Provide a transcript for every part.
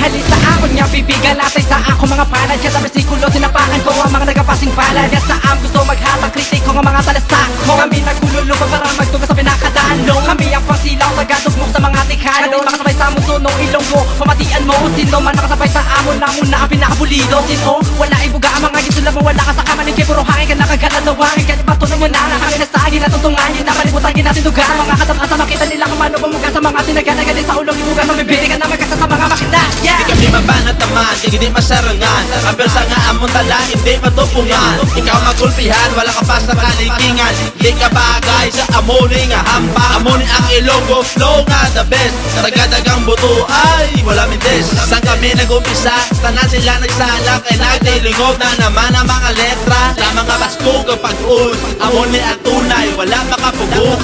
Halin sa akon nga pipigalatay sa ako mga palad. Kaya sa bersikulo sinapakan ko ang mga nagapasing palad. Kaya saan gusto maghatag kritik ko ang mga talasak ko. Kami nagkululubag para magtugas sa pinakadaan no. Kami ang pangsilaw tagatugmok sa mga tikano. Di makasabay sa mundo nung ilong ko. Pamatian mo sino man nakasabay sa amon. Namon na ang pinakapulido. Sino wala ibuga ang mga gitula mo. Wala ka sa kamanin kay puro hangin ka nakagalanawangin. Kaya bato na mo na kami nasagin na tutungangin. Napalibutangin natin duga ang mga katamasa. Makita nila kung ano bumuga sa mga tinaganagan sa ulong ibuga. Mamibili ka na magkasa sa mga makina. Di kami mabanataman, kaya hindi masarangan. Ang persa nga amon tala, hindi matupungan. Ikaw magulpihan, wala ka pa sa kalikingan. Di ka bagay sa amoni nga hampa. Amoni ang Ilonggo, flow nga the best. Tagadagang buto ay wala mindes. Saan kami nag-umpisa, tanan sila nagsala. Kaya nagdilingog na naman ang mga letra. Sa mga baskog ang pag-un, amoni ang tunay, wala makapugo.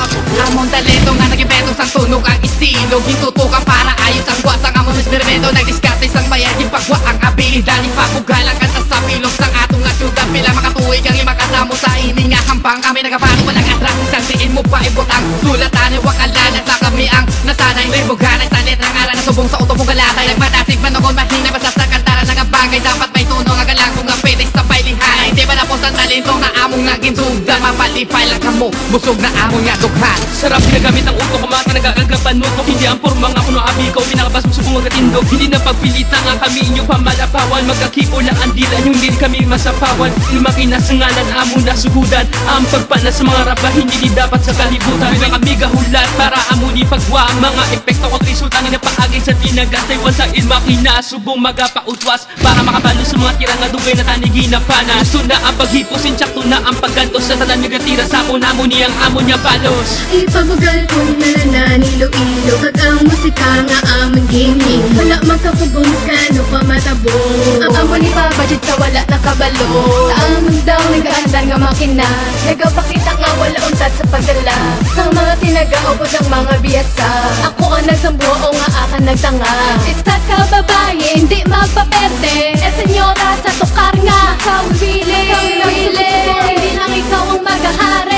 Amon talento nga nag-ibento sang tunog ang estilo. Gintutukan para ayos ang buwas ang amon eksperimento. Nagdiskarte sang bayan, ipagwa ang abilidad. Ipapugalang ka sa pilog sang atong nga syudad. Pila makatuig ang imakasamo sa ining nga hambang. Kami nagapano walang atras, isang tiin mo pa ibutang. Sulatan ay wakalanan sa kami ang nasanay. Ribuganan sa letrang aral na subong sa utong galatay. Nagmatasig man ako mahinay basta sa kantaran ng bagay. Dapat may tuno nga galang kung nga pwede sa pailihan. Di ba na po sa talento nga among nga ginsugda. Mapalipay lang ka mo, busog na among nga dughan. Sarap ginagamit ang uto, kumata nagagagapan mo. Kung hindi ang porma nga kuno abi ko, pinakabas mo subong agad-indog. Hindi na pagpilita nga kami inyong pamalapawan. Magkakipo lang ang dila, yung din kami masapawan. Lumaki na sa ngalan, amo na sugudan. Ang pagpana sa mga rapa, hindi dapat sa kalibutan. Bilang kami gahulat, para amo ni pagwa. Mga epekto ko resulta ni napaagay sa tinagatay. Wan sa ilmakina, subong magapautwas. Para makabalo sa mga tira nga dugay na tanigin na pana. Gusto na ang paghipusin, tsakto na ang paggantos. Sa tanan nagatira sa amo ni ang amo niya palos. Ipabugal ko na nananilo-ilo. Kag ang musika nga amon gaming. Wala magkapugong kano pa matabong. Ang amon ni babadjit sa wala nakabalo. Sa amon daw nagaandar nga makina. Nagapakita nga wala untad sa pagdala. Ang mga tinagaubos ang mga biyasa. Ako ang nagsambuo nga akan nagtanga. Isa ka babae, hindi magpaperte. Senyora sa tukar nga kawili. Hindi lang ikaw ang maghahari.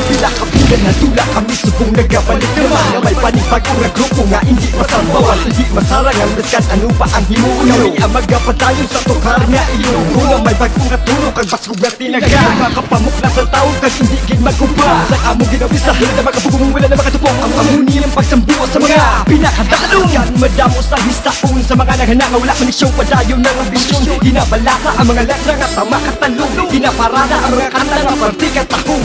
Bila kapilan na tula kami subong nagabalik naman. Na may panipag ang grupo nga hindi masambawan. Hindi masarang ang riskan ano pa ang himuon. Kami ang magapatayon sa tukar nga Ilonggo. Na may bagong katulog kang basog na tinaga. Makapamuk na sa tao kag hindi gid magkupa. Sa among ginabisahin na magkabugong wala na makatupong. Ang amuni ang pagsambuo sa mga pinakadalong. Yan madamo sa hisaon sa mga naghananga. Wala man isyong padayon ng ambisyon. Ginabalaka ang mga letra nga tama katalong. Ginaparada ang mga kanta nga parti katahong.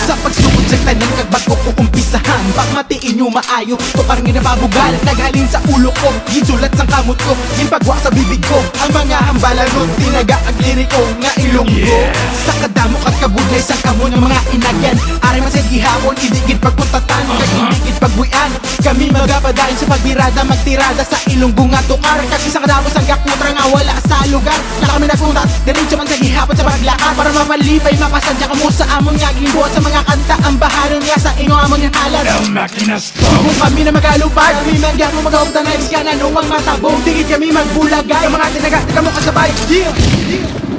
Sa pagsugod sa tanan kag bago ko umpisahan. Pagmatiin nyo maayo, tukar nga nababugal. Naghalin sa ulo ko, ginsulat sang kamot ko. Ginpagwa sa bibig ko, ang mga hambalanon. Tinaga ang liriko nga Ilonggo. Sa kadamok at kabudlay sa kamo ng mga inagyan. Aray man sa gihapon, idigid pagpuntatan. Kag idigid pagbuyan. Kami magapadayon sa pagbirada, magtirada sa Ilonggo nga tukar. Kag isang kadamos ang gakutra nga wala sa lugar. Na kami nagpuntat, diretso man sa gihapon sa paglakad. Para mapalipay, mapasadya ka mo sa amon nga ginbuhat sa mga kanta. Ang baharon nga sa inyo amon nga halat. El Makinas to. Kung kami na magalupag, kami nagyan mo mag-aubta na iskan. Ano ang matabong, tigit kami magbulagay. Ang mga tinaga mo kasabay. Yeah!